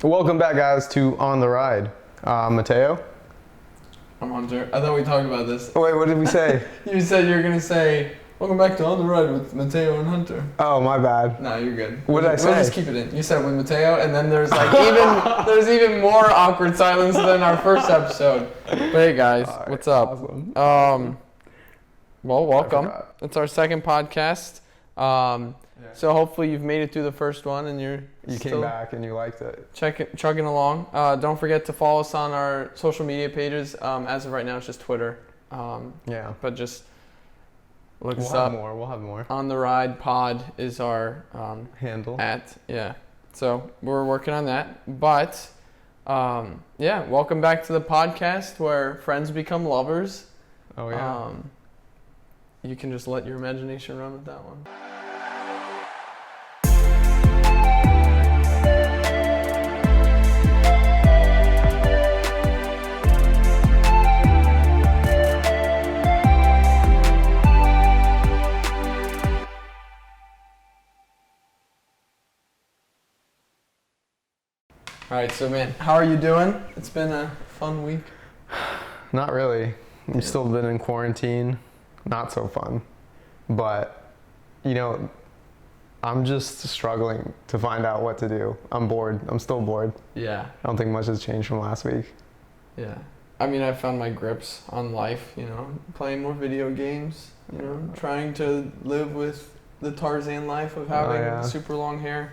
Welcome back, guys, to On the Ride. Mateo? I'm Hunter. I thought we talked about this. Oh, wait, what did we say? You said you were going to say, welcome back to On the Ride with Mateo and Hunter. Oh, my bad. No, you're good. What did I say? We'll just keep it in. You said with Mateo, and then there's even more awkward silence than our first episode. But hey, guys, what's up? Awesome. Well, welcome. It's our second podcast. So hopefully you've made it through the first one and you came back and you liked it. Chugging along. Don't forget to follow us on our social media pages. As of right now, it's just Twitter. But just look us up. We'll have more. On the Ride Pod is our handle. So we're working on that. But welcome back to the podcast where friends become lovers. Oh yeah. You can just let your imagination run with that one. All right, so man, how are you doing? It's been a fun week. Not really. I've still been in quarantine. Not so fun. But, I'm just struggling to find out what to do. I'm bored. I'm still bored. Yeah. I don't think much has changed from last week. Yeah. I mean, I found my grips on life, playing more video games, trying to live with the Tarzan life of having super long hair.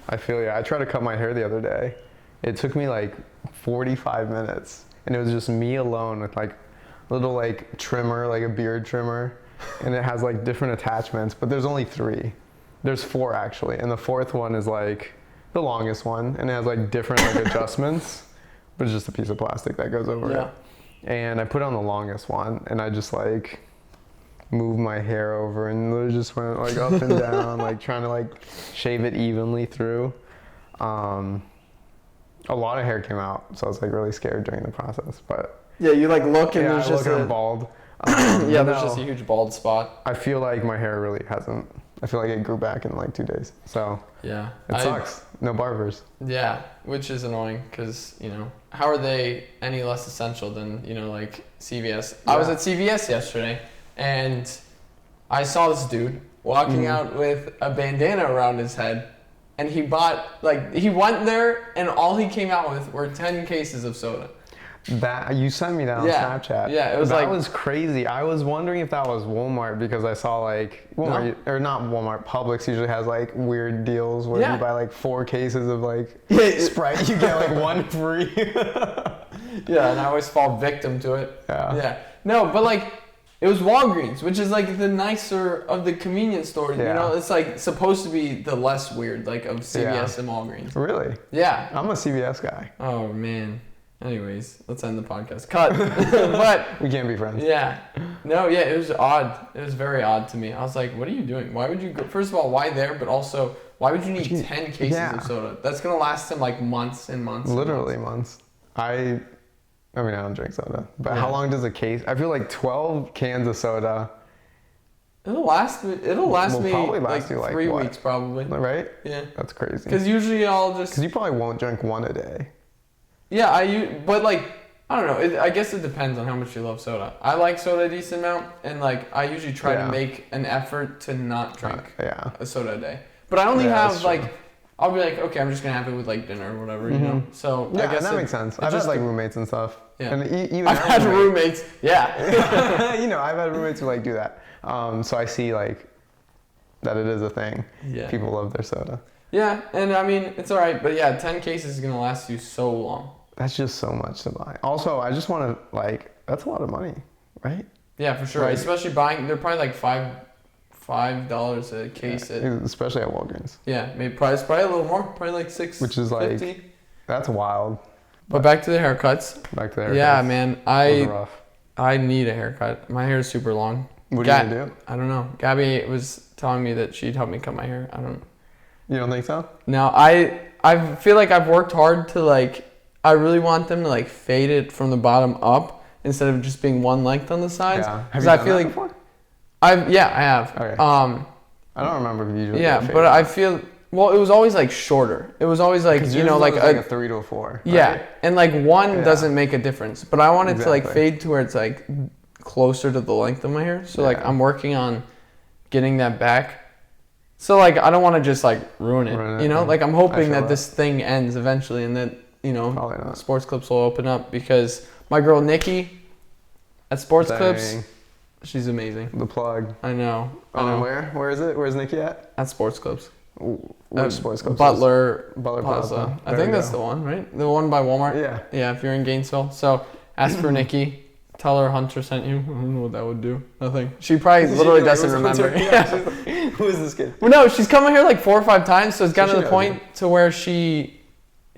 I feel you. I tried to cut my hair the other day. It took me like 45 minutes, and it was just me alone with like a little trimmer, like a beard trimmer, and it has like different attachments, but there's only 3. There's 4 actually, and the 4th one is like the longest one, and it has like different adjustments, but it's just a piece of plastic that goes over it. And I put on the longest one, and I just moved my hair over, and it just went up and down, trying to shave it evenly through. A lot of hair came out, so I was really scared during the process. But yeah, you look and there's just I'm bald. There's just a huge bald spot. I feel like my hair really hasn't. I feel like it grew back in 2 days. So yeah, it sucks. No barbers. Yeah, which is annoying because how are they any less essential than CVS? Yeah. I was at CVS yesterday, and I saw this dude walking out with a bandana around his head, and he bought, he went there, and all he came out with were 10 cases of soda. That you sent me that on Snapchat. Yeah, it was that was crazy. I was wondering if that was Walmart because I saw Walmart or not Walmart. Publix usually has weird deals where you buy 4 cases of Sprite, you get 1 free. Yeah, and I always fall victim to it. Yeah. No, but it was Walgreens, which is the nicer of the convenience stores. Yeah. It's supposed to be the less weird of CVS and Walgreens. Really? Yeah. I'm a CVS guy. Oh man. Anyways, let's end the podcast. Cut. But we can't be friends. Yeah. No, yeah, it was odd. It was very odd to me. I was like, what are you doing? Why would you go? First of all, why there? But also, why would you need 10 cases of soda? That's going to last him months and months. Literally months. I don't drink soda. But how long does a case? I feel 12 cans of soda. It'll last me probably last you 3 weeks probably. Right? Yeah. That's crazy. Because usually because you probably won't drink 1 a day. Yeah, but I don't know. I guess it depends on how much you love soda. I like soda a decent amount, and I usually try to make an effort to not drink a soda a day. But I only have I'll be okay, I'm just gonna have it with dinner or whatever, So yeah, I guess that makes sense. I've had roommates and stuff. Yeah. And even I've had roommates. Yeah. I've had roommates who do that. So I see that it is a thing. Yeah. People love their soda. Yeah, and I mean it's all right, but 10 cases is gonna last you so long. That's just so much to buy. Also, I just want to that's a lot of money, right? Yeah, for sure. Especially buying, they're probably $5 a case. Especially at Walgreens. Yeah, maybe probably a little more. Probably $6.50. Which is that's wild. But back to the haircuts. Yeah, man, I need a haircut. My hair is super long. What are you gonna do? I don't know. Gabby was telling me that she'd help me cut my hair. You don't think so? No, I feel like I've worked hard to I really want them to fade it from the bottom up instead of just being one length on the sides. Yeah. Have you done that before? I have. Okay. I don't remember if you usually. Yeah, but I feel well, it was always like shorter. It was always like, you know, like a 3 to a 4. Yeah, right? and like one doesn't make a difference, but I want it to like Exactly. fade to where it's like closer to the length of my hair. So like I'm working on getting that back. So like I don't want to just like ruin it, you know? Like I'm hoping that this thing ends eventually and that, you know, sports clips will open up because my girl Nikki at Sports Clips, she's amazing. The plug. I know. Where is it? Where's Nikki at? At Sports Clips. Which Sports Clips? Butler Plaza. I think that's the one, right? The one by Walmart. Yeah. Yeah, if you're in Gainesville. So ask for Nikki. Tell her Hunter sent you. I don't know what that would do. Nothing. She probably literally doesn't remember. Who is this kid? Well, no, she's come here like 4 or 5 times, so it's gotten to the point to where she'll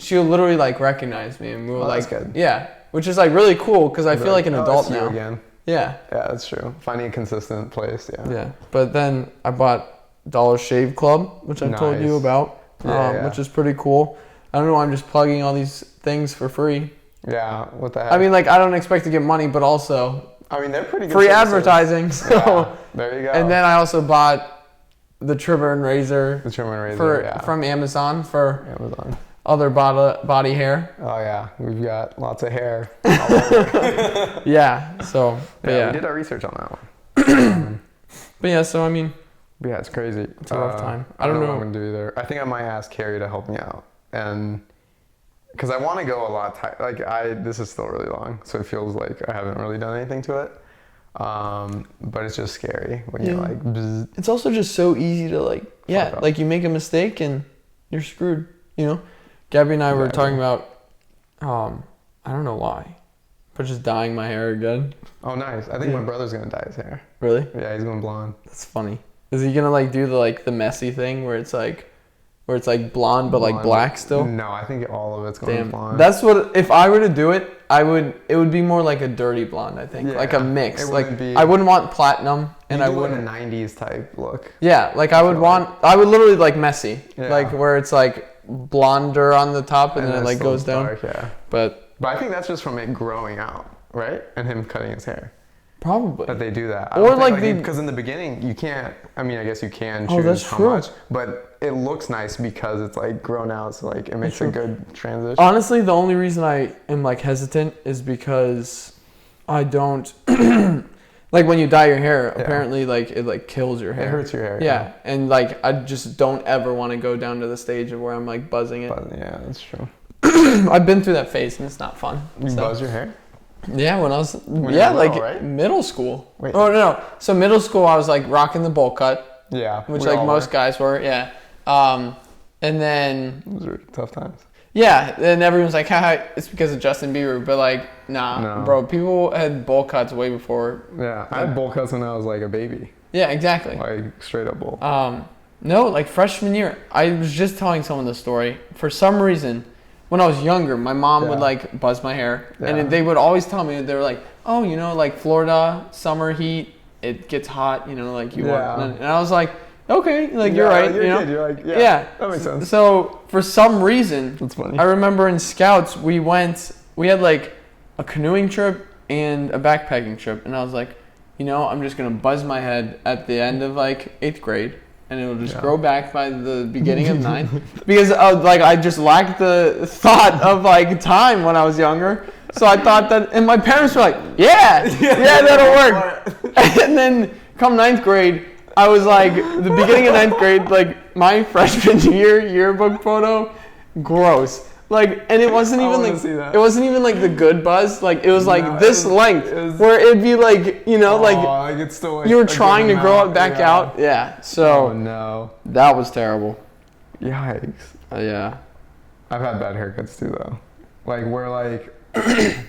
literally like recognize me and we'll like, that's good. Yeah, which is like really cool because I feel like an adult now. Again. Yeah. Yeah, that's true. Finding a consistent place. Yeah. Yeah, but then I bought Dollar Shave Club, which I told you about, which is pretty cool. I don't know. I'm just plugging all these things for free. Yeah, what the heck? I mean, like, I don't expect to get money, but also, I mean, they're pretty good free services. Advertising. So yeah, there you go. And then I also bought the trimmer and razor. From Amazon for other body hair. Oh yeah, we've got lots of hair. Yeah. So. But yeah, we did our research on that one. But yeah, so I mean. Yeah, it's crazy. It's a rough time. I don't know what I'm gonna do either. I think I might ask Carrie to help me out, and because I want to go a lot this is still really long, so it feels like I haven't really done anything to it. But it's just scary when you're like. Bzz. It's also just so easy to like. Yeah, like you make a mistake and you're screwed. You know, Gabby and I were talking about. I don't know why, but just dyeing my hair again. Oh, nice! I think my brother's gonna dye his hair. Really? Yeah, he's going blonde. That's funny. Is he gonna like do the messy thing where it's like blonde but like black still? No, I think all of it's going blonde. That's what, if I were to do it, it would be more like a dirty blonde, I think. Yeah, like a mix. Like be, I wouldn't want platinum and I wouldn't a 90s type look. Yeah, like I would literally like messy. Yeah. Like where it's like blonder on the top and then it like goes down. Dark, yeah. But I think that's just from it growing out, right? And him cutting his hair. Probably. That they do that. Or like because in the beginning you can't. I mean, I guess you can choose how much, but it looks nice because it's like grown out, so like it makes a good transition. Honestly, the only reason I am like hesitant is because I don't like when you dye your hair. Apparently, like it like kills your hair. It hurts your hair. Yeah, and like I just don't ever want to go down to the stage of where I'm like buzzing it. Yeah, that's true. I've been through that phase and it's not fun. You buzz your hair? Yeah, when I was middle school. Wait. Oh no. So middle school I was like rocking the bowl cut. Yeah. Which like most guys were, yeah. And then those were tough times. Yeah, and everyone's like, haha, it's because of Justin Bieber, but like, nah, bro, people had bowl cuts way before. Yeah, I had bowl cuts when I was like a baby. Yeah, exactly. Like straight up bowl. No, like freshman year, I was just telling someone the story. For some reason, when I was younger, my mom would like buzz my hair, and they would always tell me, they were like, oh, you know, like Florida summer heat, it gets hot, you know, like you want, and I was like, okay, like you're right, you know, you're like, that makes sense. So for some reason, that's funny. I remember in Scouts we had like a canoeing trip and a backpacking trip, and I was like, you know, I'm just gonna buzz my head at the end of like 8th grade. And it'll just grow back by the beginning of 9th. Because like I just lacked the thought of like time when I was younger. So I thought that, and my parents were like, yeah, that'll work. And then come 9th grade, I was like, the beginning of 9th grade, like my freshman yearbook photo, gross. Like, and it wasn't even like the good buzz. Like it was like this length, where it'd be like, you know, like it's still like you were trying to grow it back out. Yeah. So no, that was terrible. Yikes. Yeah. I've had bad haircuts too though. Like where like I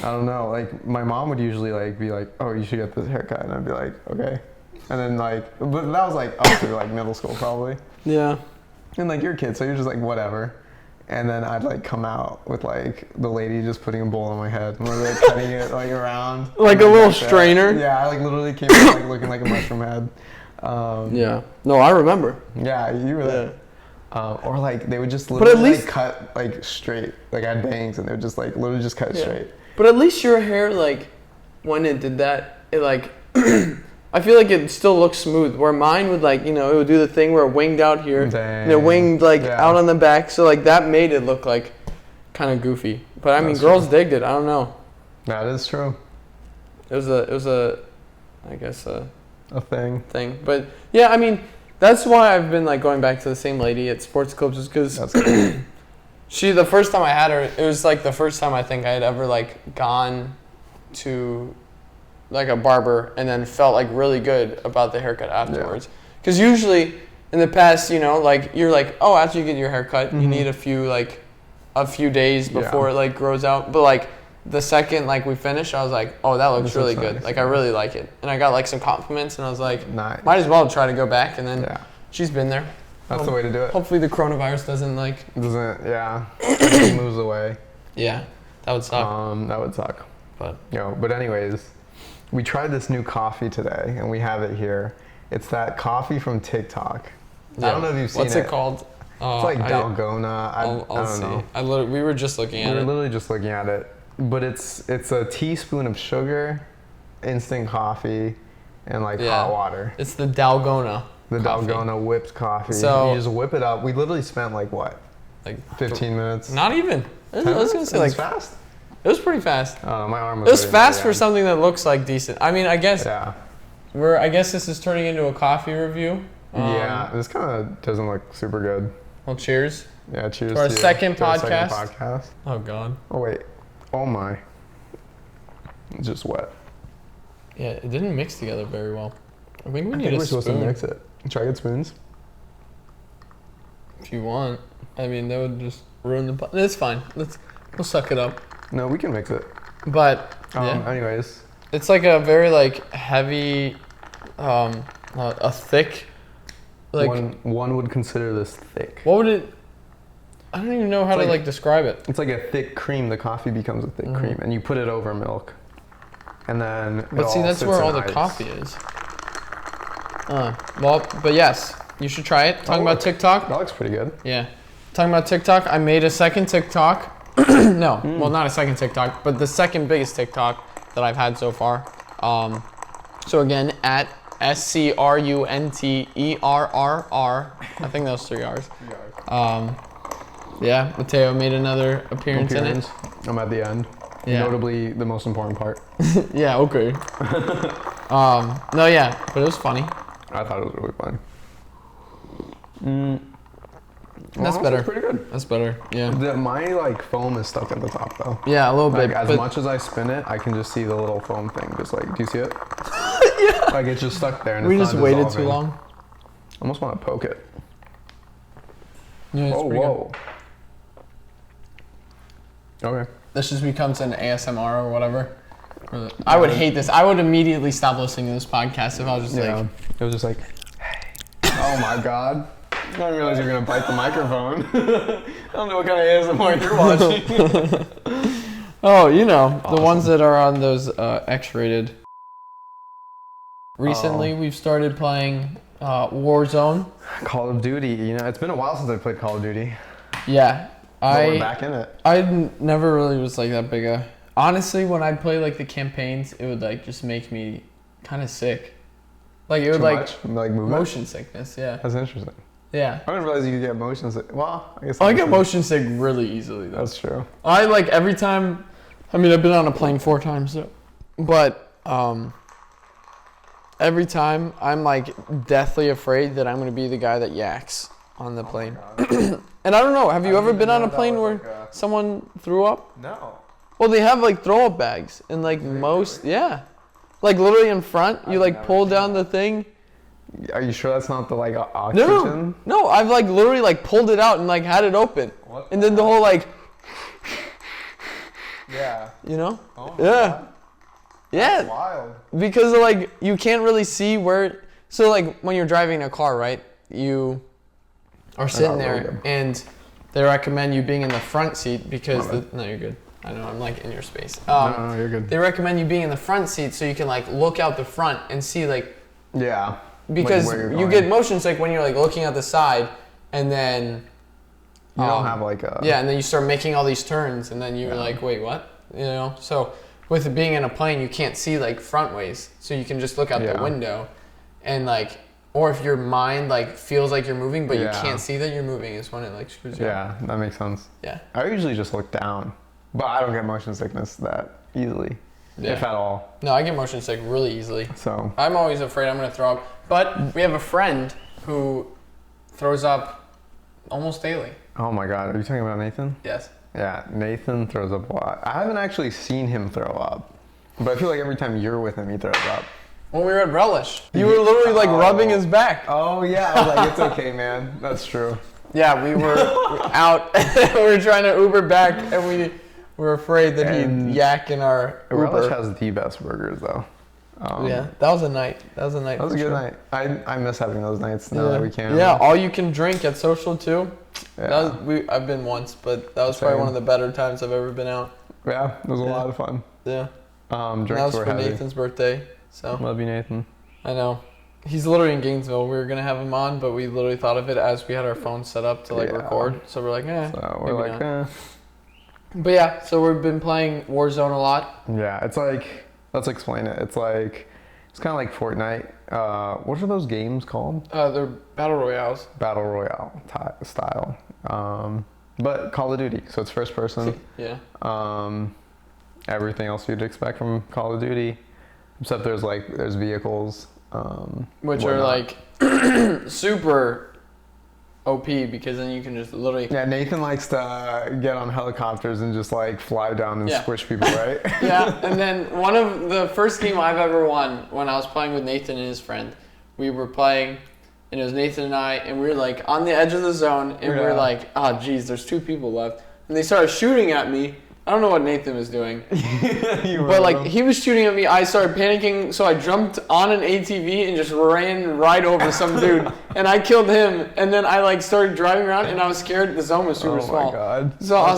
don't know. Like my mom would usually like be like, oh, you should get this haircut, and I'd be like, okay. And then like, but that was like up through like middle school probably. Yeah. And like you're a kid, so you're just like whatever. And then I'd like come out with like the lady just putting a bowl on my head and like cutting it like around. Like a little strainer? Yeah, I like literally came out like looking like a mushroom head. Yeah. No, I remember. Yeah, you were there. Or like they would just literally like cut like straight. Like I had bangs and they would just like literally just cut straight. But at least your hair, like when it did that, it like I feel like it still looks smooth. Where mine would like, you know, it would do the thing where it winged out here, and it winged like out on the back. So like that made it look like kind of goofy. But I mean, girls digged it. I don't know. That is true. It was a, I guess a thing. But yeah, I mean, that's why I've been like going back to the same lady at sports clubs, just because the first time I had her, it was like the first time I think I had ever like gone to like a barber and then felt like really good about the haircut afterwards. Because usually in the past, you know, like you're like, oh, after you get your haircut, you need a few days before it like grows out. But like the second like we finished, I was like, oh, that looks really good. Nice. Like I really like it. And I got like some compliments and I was like, nice. Might as well try to go back. And then she's been there. That's the way to do it. Hopefully the coronavirus doesn't it moves away. Yeah, that would suck. That would suck. But anyways, we tried this new coffee today and we have it here. It's that coffee from TikTok. Yeah. I don't know if you've seen it. What's it called? It's like Dalgona. I don't know. We were just looking at it. We were literally just looking at it. But it's a teaspoon of sugar, instant coffee, and like hot water. It's the Dalgona. The coffee. Dalgona whipped coffee. So you just whip it up. We literally spent like what? Like 15 minutes? Not even. I was gonna say like fast. It was pretty fast. Oh, my arm was. It was fast for something that looks like decent. I mean, I guess. Yeah. I guess this is turning into a coffee review. This kind of doesn't look super good. Well, cheers. Yeah, cheers to our second podcast. Oh God. Oh wait. Oh my. It's just wet. Yeah, it didn't mix together very well. I think we're supposed to mix it. Try get spoons. If you want. I mean, that would just ruin the. It's fine. We'll suck it up. No, we can mix it. But anyways, it's like a very like heavy, a thick. Like one would consider this thick. What would it? I don't even know how to like describe it. It's like a thick cream. The coffee becomes a thick cream, and you put it over milk, and then. But see, that's where all the coffee is. But yes, you should try it. Talking about TikTok. That looks pretty good. Yeah, talking about TikTok. I made a second TikTok. No, well, not a second TikTok, but the second biggest TikTok that I've had so far. So again, at SCRUNTERRR. I think those 3 R's. Yeah, Mateo made another appearance in it. I'm at the end. Yeah. Notably the most important part. Yeah, okay. No, yeah, but it was funny. I thought it was really funny. That's better. That's pretty good. That's better, yeah. My like foam is stuck at the top though. Yeah, a little bit. As much as I spin it, I can just see the little foam thing. Just like, do you see it? Yeah. Like it's just stuck there and we it's just not waited dissolving. too long. I almost want to poke it. Yeah, whoa. Okay. This just becomes an ASMR or whatever. I would hate this. I would immediately stop listening to this podcast if I was just like... It was just like, hey. Oh my God. I didn't realize you were going to bite the microphone. I don't know what kind of ASMR you're watching. Oh, you know, awesome. The ones that are on those X-rated. Recently, we've started playing Warzone. Call of Duty. You know, it's been a while since I played Call of Duty. Yeah. We're back in it. I never really was like that big a... Honestly, when I'd play like the campaigns, it would like just make me kind of sick. Like it would like motion sickness, yeah. That's interesting. Yeah. I didn't realize you could get motion sick. Well, I guess I get motion sick really easily though. That's true. I like every time, I mean I've been on a plane 4 times, so, but every time I'm like deathly afraid that I'm going to be the guy that yaks on the plane. And I don't know, have you ever been on a plane where someone threw up? No. Well, they have like throw up bags and like like literally in front, you like pull down the thing. Are you sure that's not the like oxygen? No, I've like literally like pulled it out and like had it open. What? And then the whole like. Yeah. You know? Oh yeah. God. Yeah. That's wild. Because like you can't really see where. So like when you're driving a car, right? You are sitting there and they recommend you being in the front seat because no, you're good. I know I'm like in your space. No, you're good. They recommend you being in the front seat so you can like look out the front and see like. Yeah. Because you get motion sick when you're like looking at the side, and then you don't have like a and then you start making all these turns, and then you're like, wait, what? You know. So with it being in a plane, you can't see like front ways, so you can just look out the window, and like, or if your mind like feels like you're moving, but you can't see that you're moving, is when it like screws you up. Yeah, that makes sense. Yeah. I usually just look down, but I don't get motion sickness that easily, if at all. No, I get motion sick really easily. So I'm always afraid I'm gonna throw up. But we have a friend who throws up almost daily. Oh my God, are you talking about Nathan? Yes. Yeah, Nathan throws up a lot. I haven't actually seen him throw up, but I feel like every time you're with him, he throws up. When we were at Relish, you were literally like rubbing his back. Oh yeah, I was like, it's okay, man. That's true. Yeah, we were out. We were trying to Uber back, and we were afraid that he'd yak in our Uber. Relish has the best burgers, though. Yeah, that was a night. That was a night. That was a good night. I miss having those nights now that we can. Yeah, all you can drink at Social too. Yeah. I've been once, but that was probably one of the better times I've ever been out. Yeah, it was a lot of fun. Yeah. Drinks that was were for heavy. Nathan's birthday. So. Love you, Nathan. I know. He's literally in Gainesville. We were gonna have him on, but we literally thought of it as we had our phone set up to like record. So we're like, So we're like, not. But yeah, so we've been playing Warzone a lot. Yeah, it's like, let's explain it. It's like, it's kind of like Fortnite. What are those games called? They're battle royales. Battle Royale style. But Call of Duty, so it's first person. Yeah. Everything else you'd expect from Call of Duty, except there's vehicles. Which are like super OP, because then you can just literally... Yeah, Nathan likes to get on helicopters and just like fly down and squish people, right? Yeah, and then one of the first game I've ever won, when I was playing with Nathan and his friend, we were playing, and it was Nathan and I, and we were like on the edge of the zone, and we were like, oh geez, there's 2 people left. And they started shooting at me. I don't know what Nathan was doing. But like, he was shooting at me, I started panicking, so I jumped on an ATV and just ran right over some dude. And I killed him, and then I like started driving around, and I was scared. The zone was super small. Oh my God. So I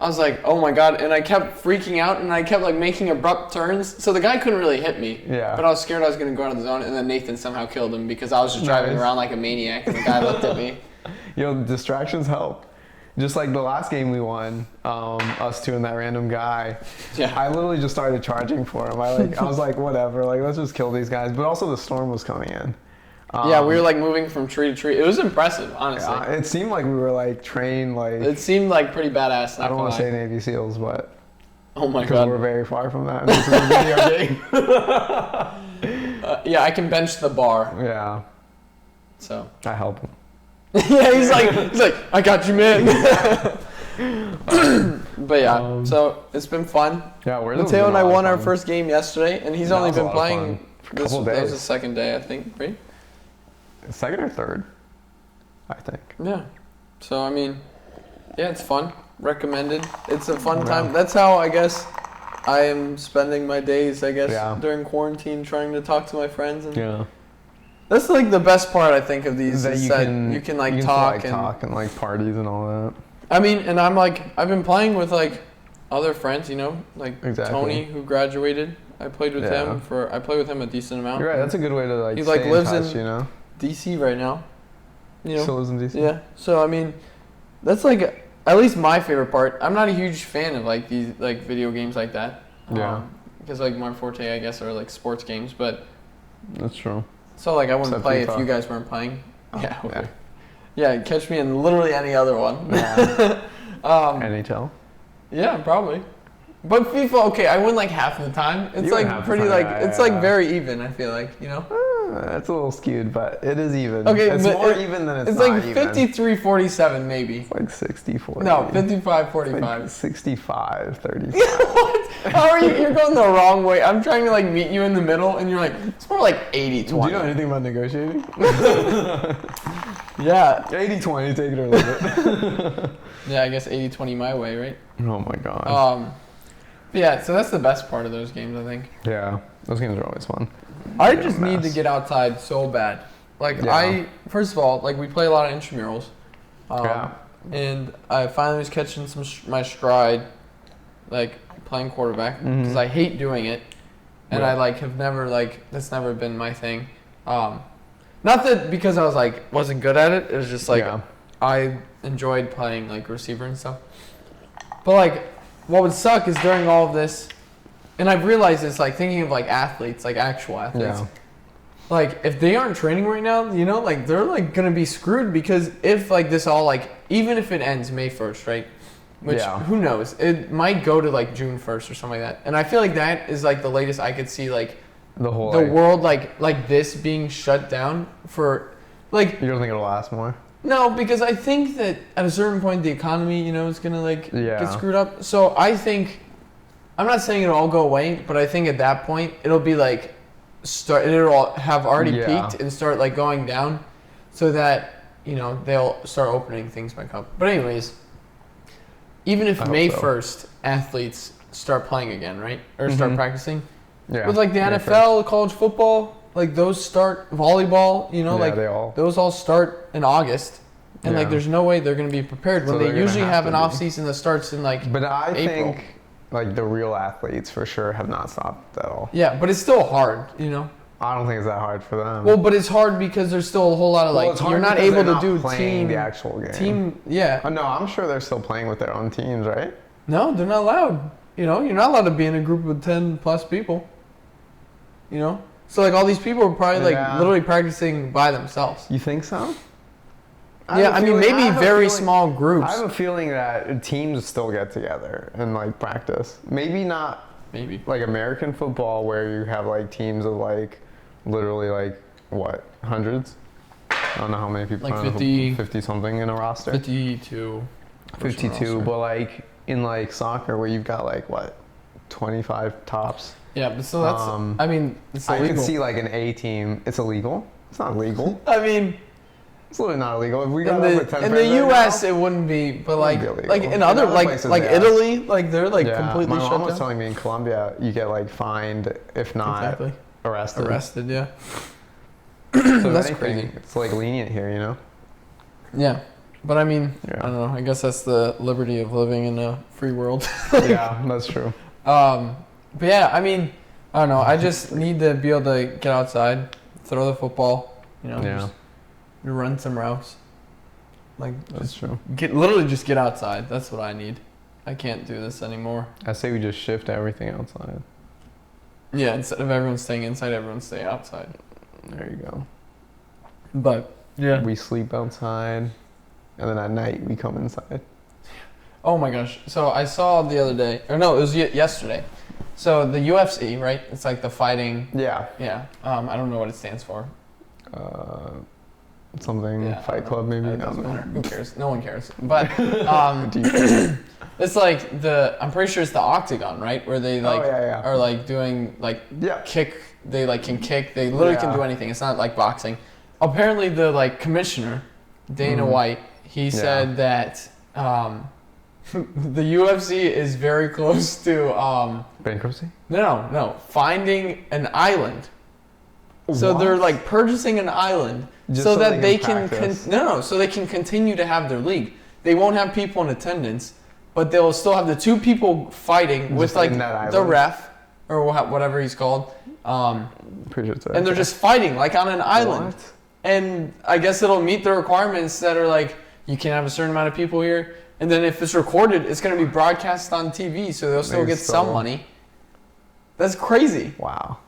was like, oh my God. And I kept freaking out, and I kept like making abrupt turns. So the guy couldn't really hit me. Yeah. But I was scared I was going to go out of the zone, and then Nathan somehow killed him because I was just driving around like a maniac, and the guy looked at me. Distractions help. Just like the last game we won, us two and that random guy. Yeah. I literally just started charging for him. I was like, whatever, like let's just kill these guys. But also the storm was coming in. Yeah, we were like moving from tree to tree. It was impressive, honestly. Yeah, it seemed like we were like trained like. It seemed like pretty badass. I don't want to say Navy SEALs, but. Oh my God. Because we're very far from that. This is a video game. Yeah, I can bench the bar. Yeah. So. I help him. Yeah, he's like, I got you, man. But yeah, so it's been fun. Yeah, Mateo and I won our first game yesterday, and he's only been playing for a couple days. That was the second day, I think, right? Second or third, I think. Yeah. So I mean, yeah, it's fun. Recommended. It's a fun time. That's how I guess I am spending my days. I guess during quarantine, trying to talk to my friends and. That's like the best part, I think, of these. That you can talk and like parties and all that. I mean, and I've been playing with like other friends, like Tony, who graduated. I played with him I played with him a decent amount. You're right. That's a good way to like. He stay lives in touch, in DC right now. Still lives in DC. Yeah. So I mean, that's like at least my favorite part. I'm not a huge fan of like these like video games like that. Yeah. Because like my forte, I guess, are like sports games, but. That's true. So like I wouldn't play if you guys weren't playing. Oh, yeah, catch me in literally any other one. Yeah. NHL? Yeah, probably. But FIFA, okay, I win like half of the time. It's like pretty like it's like very even, I feel like, It's a little skewed, but it is even. Okay, it's more even than it's not even. It's like 53-47 maybe. It's like 60-40. No, 55-45. Like 65-35. What? How are you? You're going the wrong way. I'm trying to like meet you in the middle, and you're like, it's more like 80-20. Do you know anything about negotiating? Yeah. 80-20, take it or leave it. Yeah, I guess 80-20 my way, right? Oh my God. Yeah, so that's the best part of those games, I think. Yeah, those games are always fun. I just need to get outside so bad. Like first of all, like we play a lot of intramurals. And I finally was catching my stride, like playing quarterback, because I hate doing it, and I like have never that's never been my thing. Not that because I was wasn't good at it. It was just I enjoyed playing like receiver and stuff. But like, what would suck is during all of this, and I've realized it's like thinking of like athletes, like actual athletes. Yeah. Like if they aren't training right now, you know, like they're like gonna be screwed because if like this all like even if it ends May 1st, right? Which who knows? It might go to like June 1st or something like that. And I feel like that is like the latest I could see like the whole world like this being shut down for like. You don't think it'll last more? No, because I think that at a certain point the economy, you know, is gonna like get screwed up. So I think I'm not saying it'll all go away, but I think at that point it'll be like it'll have already peaked and start like going down, so that you know they'll start opening things back up. But anyways. Even if May 1st athletes start playing again, right? Or start practicing. Yeah. With like the NFL, college football, like those start volleyball, you know, like those all start in August. And like there's no way they're going to be prepared when they usually have an off season that starts in like But I April. think like the real athletes for sure have not stopped at all. Yeah, but it's still hard, you know. I don't think it's that hard for them. Well, but it's hard because there's still a whole lot of like you're not able to do the actual game. Team, yeah. No, I'm sure they're still playing with their own teams, right? No, they're not allowed. You know, you're not allowed to be in a group of 10 plus people. You know, so like all these people are probably like literally practicing by themselves. You think so? Yeah, I mean maybe very small groups. I have a feeling that teams still get together and like practice. Maybe not. Maybe like American football where you have like teams of like. Literally like what, hundreds? I don't know how many people. Like 50 something in a roster. 52. 52, but like in like soccer where you've got like what, 25 tops. Yeah, but so that's. I mean, it's illegal. I can see like an A team. It's illegal. It's not legal. I mean, it's literally not illegal. If we got over 10 in the U.S. it wouldn't be, but like in other like Italy, like they're like completely shut down. My mom was telling me in Colombia you get like fined if not. Arrested, yeah. So that's crazy. It's like lenient here, you know? Yeah. But I mean, I don't know. I guess that's the liberty of living in a free world. Yeah, that's true. But yeah, I mean, I don't know. I just need to be able to get outside, throw the football, you know, just run some routes. Like, that's true. Literally just get outside. That's what I need. I can't do this anymore. I say we just shift everything outside. Yeah, instead of everyone staying inside, everyone stay outside. There you go. But yeah, we sleep outside, and then at night we come inside. Oh my gosh! So I saw the other day, or no, it was yesterday. So the UFC, right? It's like the fighting. Yeah. Yeah. I don't know what it stands for. Something Fight Club maybe. It doesn't matter. Who cares? No one cares. But it's like I'm pretty sure it's the octagon, right? Where they like are like doing like kick. They like can kick. They literally can do anything. It's not like boxing. Apparently, the like commissioner, Dana White, he said that the UFC is very close to bankruptcy. No, finding an island. So they're like purchasing an island so that they can so they can continue to have their league. They won't have people in attendance, but they'll still have the two people fighting with like the ref or whatever he's called. And they're just fighting like on an island. What? And I guess it'll meet the requirements that are like you can have a certain amount of people here, and then if it's recorded, it's going to be broadcast on TV, so they'll still get some money. That's crazy. Wow,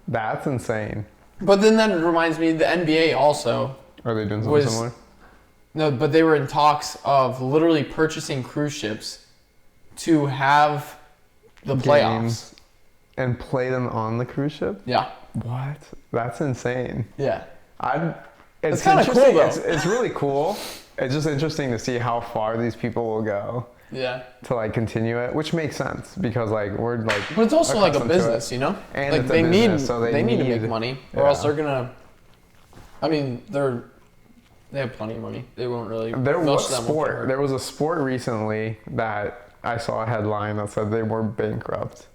that's insane. But then that reminds me, the NBA also. Are they doing something similar? No, but they were in talks of literally purchasing cruise ships to have the playoffs. And play them on the cruise ship? Yeah. What? That's insane. Yeah. It's kind of cool, though. It's really cool. It's just interesting to see how far these people will go. Yeah. To like continue it, which makes sense because like we're like. But it's also like a business, you know. And like it's they need to make money, or else they're gonna. I mean, they have plenty of money. They won't really. There was a sport recently that I saw a headline that said they were bankrupt.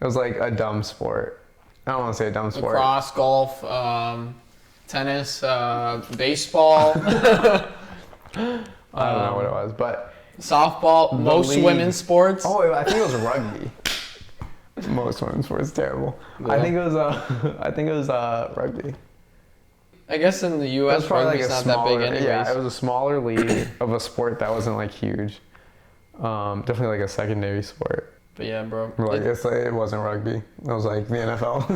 It was like a dumb sport. I don't want to say a dumb sport. Lacrosse, golf, tennis, baseball. I don't know what it was, but. Softball, most women's sports. Oh, I think it was rugby. Most women's sports, terrible. Yeah. I think it was rugby. I guess in the U.S. rugby's not that big anyways. Yeah, it was a smaller league of a sport that wasn't like huge. Definitely like a secondary sport. But yeah, bro. Well, I guess it wasn't rugby. It was like the NFL.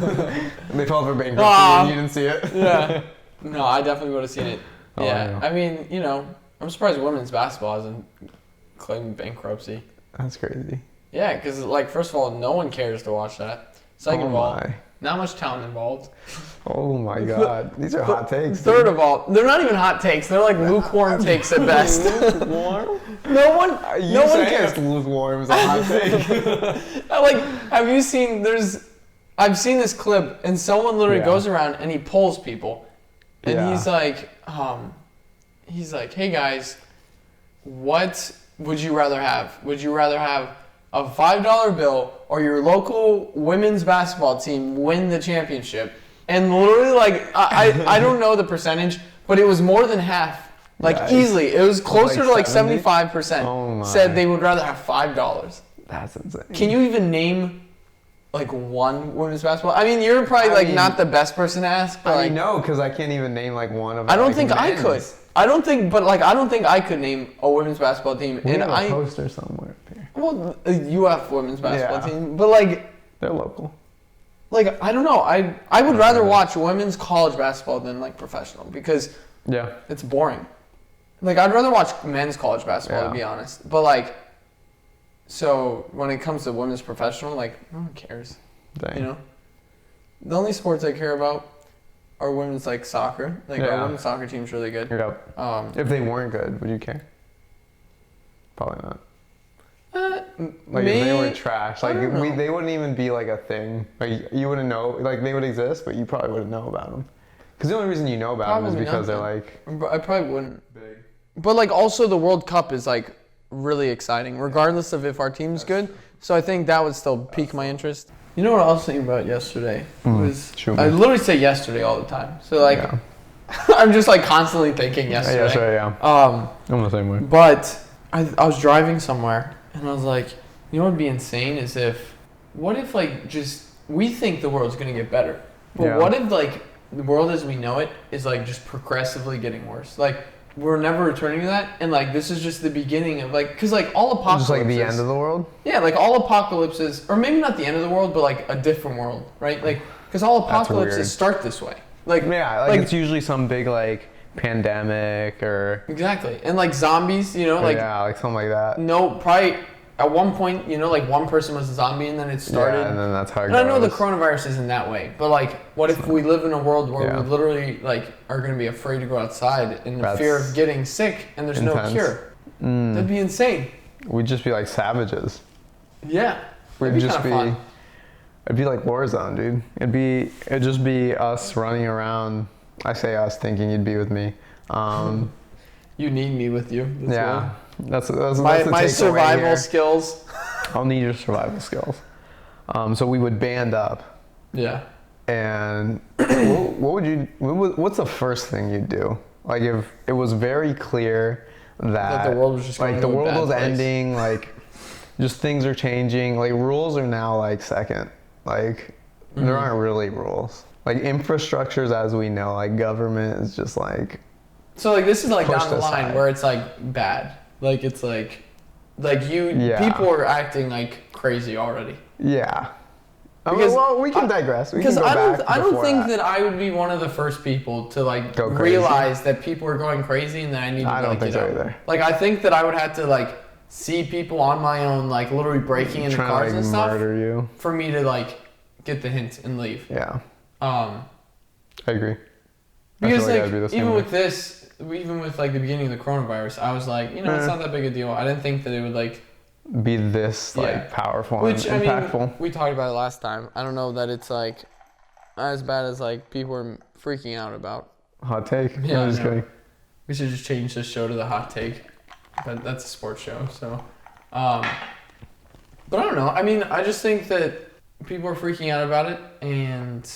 They filed for bankruptcy and you didn't see it. Yeah. No, I definitely would have seen it. Oh, Yeah. I I mean, I'm surprised women's basketball hasn't claimed bankruptcy. That's crazy. Yeah, because, like, first of all, no one cares to watch that. Second of all, not much talent involved. Oh my God. These are hot takes. Third of all, they're not even hot takes. They're like lukewarm takes at best. Lukewarm? No one cares. It's lukewarm is a hot take. Have you seen, I've seen this clip, and someone literally goes around and he polls people. And he's like, hey guys, what would you rather have? Would you rather have a $5 bill or your local women's basketball team win the championship? And literally, like, I don't know the percentage, but it was more than half. Like, easily. It was closer to like 75% said they would rather have $5. That's insane. Can you even name like one women's basketball? I mean, you're probably not the best person to ask. But no, because I can't even name like one of. I don't think I could. I don't think I could name a women's basketball team. We have a poster somewhere up here. Well, a UF women's basketball team, but like they're local. Like, I don't know. I would rather watch women's college basketball than like professional because it's boring. Like, I'd rather watch men's college basketball to be honest. But like, so when it comes to women's professional, like, no one cares. Dang. The only sports I care about are women's like soccer. Like our women's soccer team's really good. Yep. If they weren't good, would you care? Probably not. Like if they were trash, like they wouldn't even be like a thing. Like you wouldn't know, like they would exist, but you probably wouldn't know about them. Because the only reason you know about them is because they're like. I probably wouldn't. Big. But like also the World Cup is like really exciting, regardless of if our team's good. So I think that would still pique my interest. You know what I was thinking about yesterday was I literally say yesterday all the time. So like I'm just like constantly thinking yesterday. Yesterday, I'm the same way. But I was driving somewhere. And I was like, you know what would be insane is what if like just, we think the world's going to get better. But what if like the world as we know it is like just progressively getting worse? Like we're never returning to that. And like this is just the beginning of like, because like all apocalypses. Just like the end of the world? Yeah, like all apocalypses, or maybe not the end of the world, but like a different world, right? Like, because all apocalypses start this way. Like it's usually some big like pandemic or exactly, and like zombies, like like something like that. No, probably at one point, like one person was a zombie and then it started. Yeah, and then that's how it goes. I know the coronavirus isn't that way, but like, what if we live in a world where we literally like are going to be afraid to go outside in the fear of getting sick and there's no cure? That'd be insane. We'd just be like savages. Yeah, we'd just be. Fun. It'd be like Warzone, dude. It'd just be us running around. I say us, thinking you'd be with me. You need me with you. That's my survival skills. I'll need your survival skills. So we would band up. Yeah. And what's the first thing you'd do? Like if it was very clear that the world was just like the world was ending, like just things are changing. Like rules are now like second. Like there aren't really rules. Like infrastructures as we know, like government is just like. So like this is like down the line where it's like bad. Like it's like people are acting like crazy already. Yeah. Well, we can digress. Because I don't think that I would be one of the first people to like realize that people are going crazy and that I need to. I don't think so either. Like I think that I would have to like see people on my own like literally breaking into cars and stuff murder you for me to like get the hint and leave. Yeah. I agree. Because like even with like the beginning of the coronavirus, I was like, it's not that big a deal. I didn't think that it would like be this like powerful and impactful. I mean, we talked about it last time. I don't know that it's like as bad as like people are freaking out about. Hot take. Yeah, I'm just kidding. We should just change this show to the hot take, but that's a sports show. So, but I don't know. I mean, I just think that people are freaking out about it, and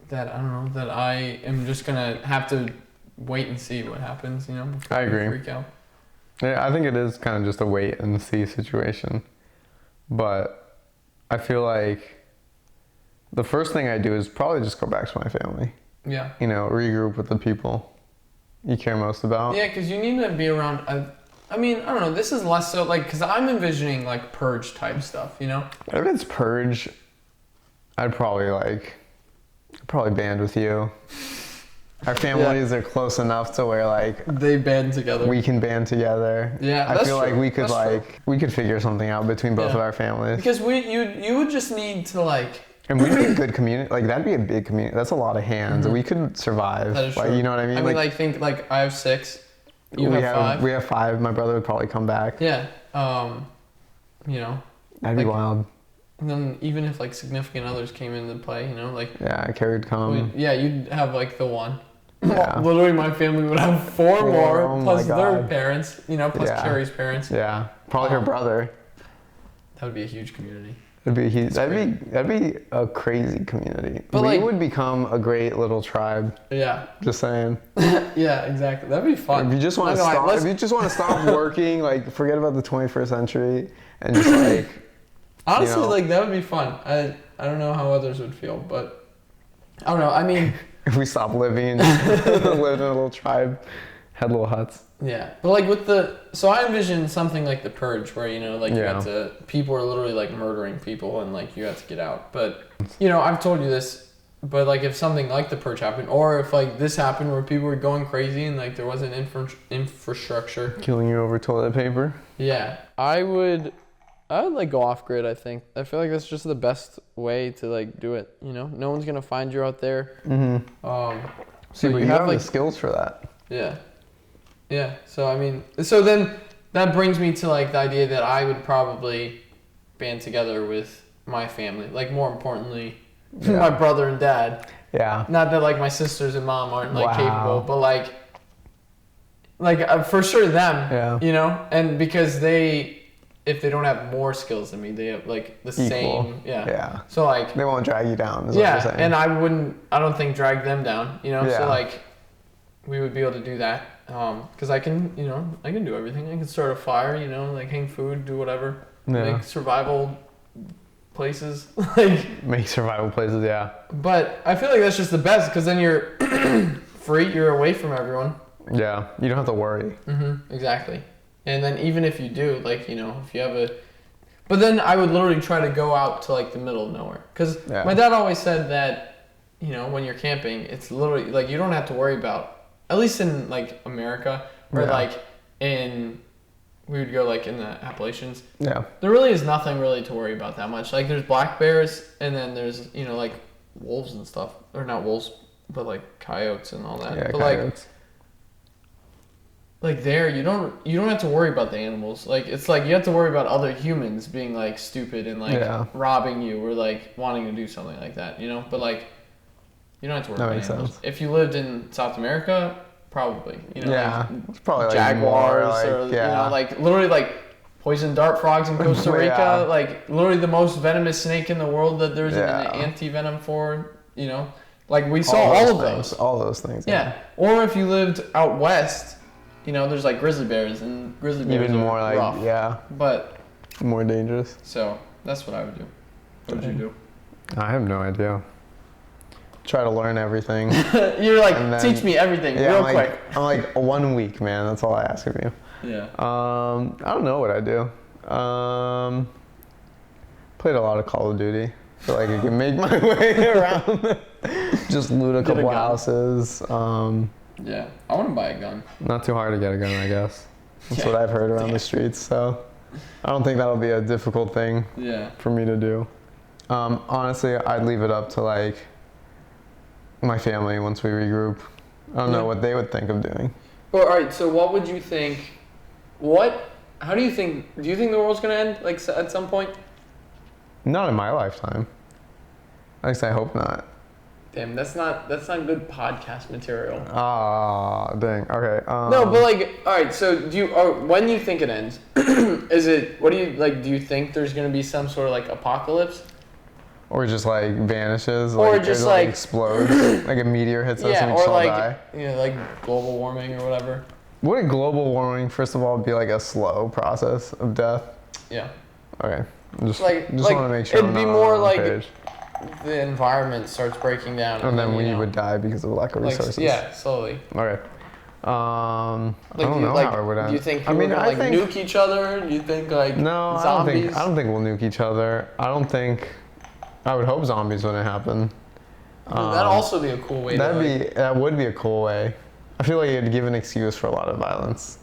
that I don't know that I am just gonna have to wait and see what happens. Before I agree. Freak out. Yeah, I think it is kind of just a wait and see situation. But I feel like the first thing I do is probably just go back to my family. Yeah. Regroup with the people you care most about. Yeah, because you need to be around. I mean, I don't know. This is less so like because I'm envisioning like purge type stuff, you know. If it's purge, I'd probably band with you. Our families are close enough to where like they band together. We can band together. Yeah, I feel true. like we could we could figure something out between both of our families. Because you would just need to like. And we'd be a good community. Like that'd be a big community. That's a lot of hands. We could survive. That is like true. you know what I mean? I mean, think like I have 6. You we have 5. We have 5. My brother would probably come back. Yeah. You know. That'd be wild. And then even if like significant others came into play, you know, like. Yeah, Carrie would come. You'd have like the one. Yeah. Literally, my family would have 4 more plus their God. parents, you know, plus Carrie's parents. Yeah, probably her brother. That would be a huge community. That'd be a crazy community. But we would become a great little tribe. Yeah. Just saying. Yeah, exactly. That'd be fun. If you just want to stop, if you just want to stop working, like forget about the 21st century and just like. Honestly, like that would be fun. I don't know how others would feel, but I don't know. I mean. If we stopped living and lived in a little tribe, had little huts. Yeah, but like so I envision something like the Purge, where you know, like you had to, people are literally like murdering people, and like you have to get out. But you know, I've told you this, but like if something like the Purge happened, or if like this happened where people were going crazy and like there wasn't infrastructure, killing you over toilet paper. Yeah, I would like go off grid. I think I feel like that's just the best way to like do it. You know, no one's gonna find you out there. So you have like the skills for that. Yeah. So I mean, so then that brings me to like the idea that I would probably band together with my family. Like more importantly, my brother and dad. Yeah. Not that like my sisters and mom aren't like capable, but like for sure them. Yeah. You know, and because if they don't have more skills than me, they have like the same. Yeah. So like they won't drag you down. Is what you're saying. And I don't think drag them down. You know. So like we would be able to do that. Because I can do everything. I can start a fire, you know, like hang food, do whatever. Make survival places. Make survival places, yeah. But I feel like that's just the best because then you're free, you're away from everyone. Yeah, you don't have to worry. Exactly. And then even if you do, like, you know, if you have but then I would literally try to go out to like the middle of nowhere. Because my dad always said that, you know, when you're camping, it's literally like you don't have to worry about, at least in like America or like we would go like in the Appalachians. Yeah. There really is nothing really to worry about that much. Like there's black bears and then there's, you know, like wolves and stuff. Or not wolves, but like coyotes and all that. Yeah, but coyotes. Like there you don't have to worry about the animals. Like it's like you have to worry about other humans being like stupid and like robbing you or like wanting to do something like that, you know? But like you don't have to worry about animals. If you lived in South America, probably. You know, like it's probably jaguars like or you know, like literally like poison dart frogs in Costa Rica, like literally the most venomous snake in the world that there's an anti-venom for, you know. Like we saw all of those. All those things. Yeah. Or if you lived out west, you know, there's like grizzly bears and grizzly bears even more like rough, but more dangerous. So that's what I would do. What would you do? I have no idea. Try to learn everything. You're like, teach me everything real quick. I'm like 1 week, man. That's all I ask of you. Yeah. I don't know what I do. Played a lot of Call of Duty. Feel like I can make my way around. Just loot a couple houses. Yeah, I want to buy a gun. Not too hard to get a gun, I guess. That's what I've heard around the streets. So I don't think that'll be a difficult thing for me to do. Honestly, I'd leave it up to like my family once we regroup. I don't know what they would think of doing. Well, all right. So, what would you think? How do you think? Do you think the world's gonna end like at some point? Not in my lifetime. At least I hope not. Damn, that's not good podcast material. Ah, dang. Okay. No, but like, all right. So, when you think it ends? Is it? What do you like? Do you think there's gonna be some sort of like apocalypse? Or just like vanishes, or just like explodes, like a meteor hits us and we just all die. Yeah, like global warming or whatever. Wouldn't global warming, first of all, be like a slow process of death? Yeah. Okay. Just want to make sure. It'd be more like the environment starts breaking down, and then we would die because of lack of resources. Yeah, slowly. Okay. I don't know how it would end. Do you think people are gonna nuke each other? Do you think no, zombies? I don't think we'll nuke each other. I would hope zombies wouldn't happen. That'd also be a cool way. That would be a cool way. I feel like it'd give an excuse for a lot of violence.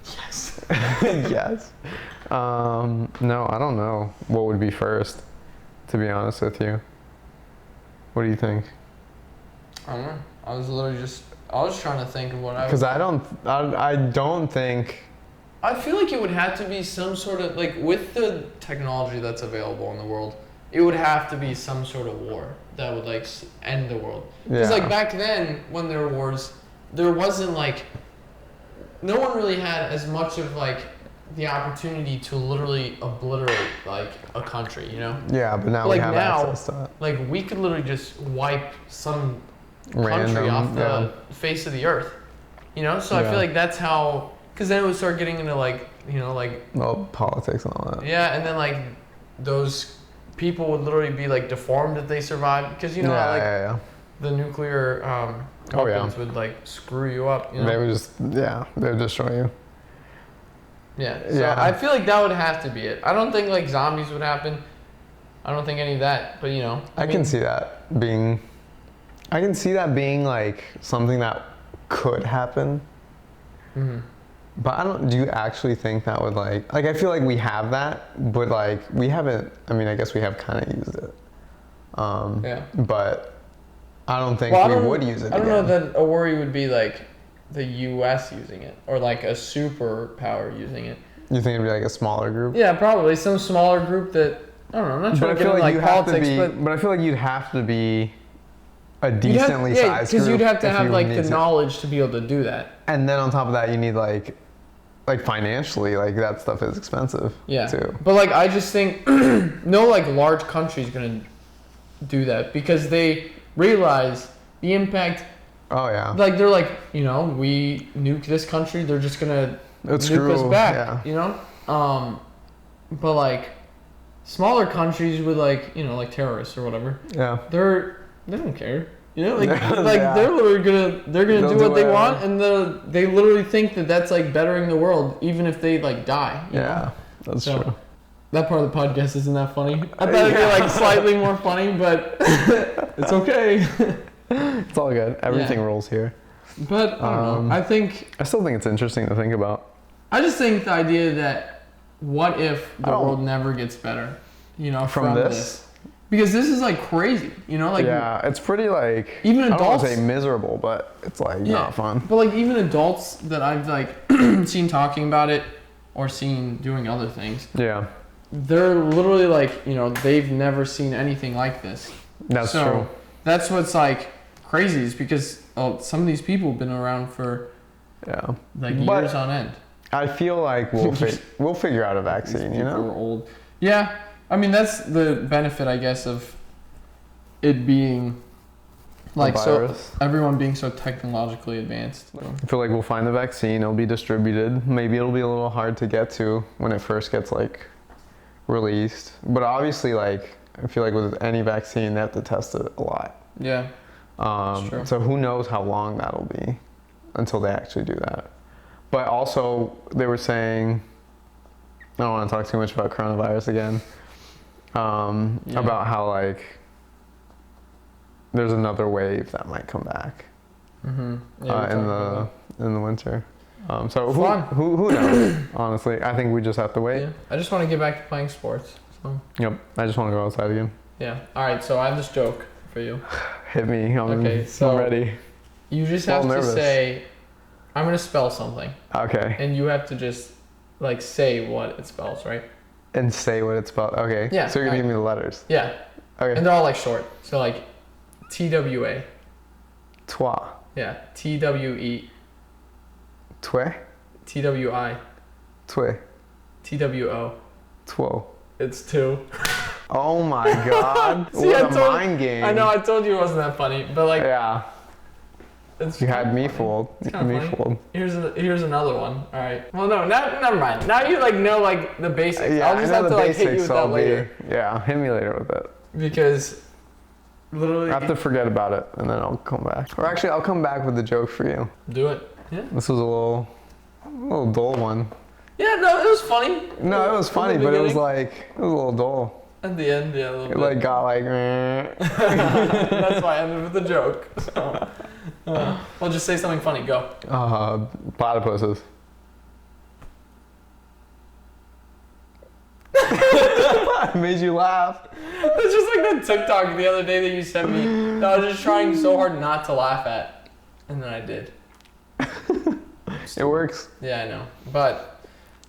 Yes. Yes. No, I don't know what would be first, to be honest with you. What do you think? I don't know. I was trying to think of what I. Because I don't think. I feel like it would have to be some sort of with the technology that's available in the world, it would have to be some sort of war that would end the world. Because back then when there were wars, there wasn't no one really had as much of the opportunity to literally obliterate a country, you know? Yeah, but now we have access to it. We could literally just wipe some country off the face of the earth, you know? So I feel like that's how, because then it would start getting into well, politics and all that. Yeah, and then those people would literally be deformed if they survived, because you know how the nuclear weapons would screw you up, you know? They would destroy you. Yeah, so I feel like that would have to be it. I don't think zombies would happen. I don't think any of that, but you know. I can see that being something that could happen. Mm-hmm. But do you actually think that would I feel like we have that, but we haven't, I guess we have kind of used it. But I don't think we would use it I don't know that a worry would be the U.S. using it, or a superpower using it. You think it'd be a smaller group? Yeah, probably some smaller group that, I don't know, I'm not trying to get into politics, but I feel like you'd have to be a decently sized group. Because you'd have to have the knowledge to be able to do that. And then on top of that, you need financially, that stuff is expensive. Yeah. Too. But I just think no large country's gonna do that, because they realize the impact. Oh yeah. They're we nuke this country, they're just gonna nuke us back. You know. But smaller countries with terrorists or whatever. Yeah. They don't care. You know, they're literally gonna do what they want, and they literally think that that's bettering the world, even if they die. You know? That's true. That part of the podcast isn't that funny. I thought it'd be slightly more funny, but it's okay. It's all good. Everything rolls here. But I don't know. I still think it's interesting to think about. I just think the idea that what if the world never gets better, you know, from this? Because this is crazy, you know, yeah, it's pretty even adults. I don't want to say miserable, but it's not fun. But even adults that I've seen talking about it or seen doing other things. Yeah. They're literally you know, they've never seen anything like this. That's true. That's what's crazy, is because some of these people have been around for years on end. I feel we'll figure out a vaccine, you know? We're old. Yeah. I mean, that's the benefit, I guess, of it being so everyone being so technologically advanced. I feel like we'll find the vaccine, it'll be distributed. Maybe it'll be a little hard to get to when it first gets released. But obviously I feel like with any vaccine they have to test it a lot. Yeah. That's true. So who knows how long that'll be until they actually do that. But also they were saying, I don't want to talk too much about coronavirus again. About how there's another wave that might come back in the winter. So who knows? Honestly, I think we just have to wait. Yeah. I just want to get back to playing sports. So. Yep, I just want to go outside again. Yeah. All right. So I have this joke for you. Hit me. I'm ready. You just have to say, I'm gonna spell something. Okay. And you have to just say what it spells, right? And say what it's spelled. Okay. Yeah. So you're gonna give me the letters. Yeah. Okay. And they're all short. So TWA. Twa. Yeah. TWE. Twe. TWI. Twe. TWO. Two. It's 2. Oh my god. See, what a mind game. I know, I told you it wasn't that funny, but yeah. You had me fooled. Here's another one. All right. Well, no, never mind. Now you know the basics. Yeah, I'll just have to hit you with that later. Yeah, hit me later with it. Because Literally. I have to forget about it, and then I'll come back. Or actually, I'll come back with the joke for you. Do it. Yeah. This was a little dull one. Yeah, no, it was funny. No, it was funny, but it was a little dull. At the end, yeah, a little It bit. like got like. That's why I ended with the joke. So, well, just say something funny. Go. Platypuses. I made you laugh. It's just like that TikTok the other day that you sent me that I was just trying so hard not to laugh at. And then I did. It works. Yeah, I know. But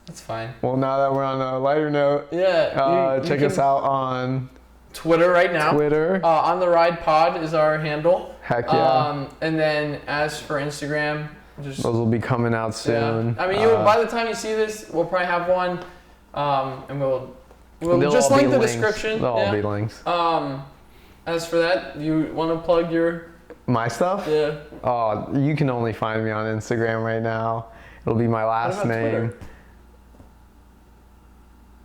that's fine. Well, now that we're on a lighter note, Yeah. check us out on Twitter right now. Twitter. On the Ride Pod is our handle. Heck yeah. And then as for Instagram, just Those will be coming out soon. Yeah. I mean, by the time you see this, we'll probably have one. And we'll they'll just all be link the links. description. They'll all be links. As for that, you want to plug your? My stuff? Yeah. You can only find me on Instagram right now. It'll be my last What about name. Twitter?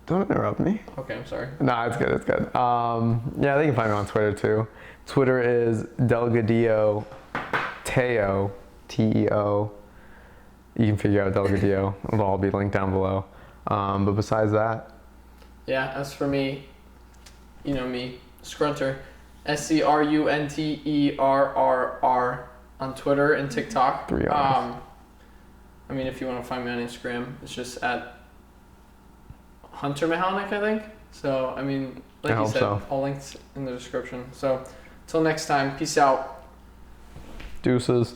Don't interrupt me. Okay, I'm sorry. No, it's good. It's good. Yeah, they can find me on Twitter too. Twitter is Delgadillo Teo, Teo. You can figure out Delgadillo. It'll all be linked down below. But besides that, Yeah. As for me, you know me, Scrunter, SCRUNTERRR on Twitter and TikTok. 3 R's. I mean, if you want to find me on Instagram, it's just at Hunter Mahalik, I think. So, I mean, like you said, all links in the description. So, till next time, peace out. Deuces.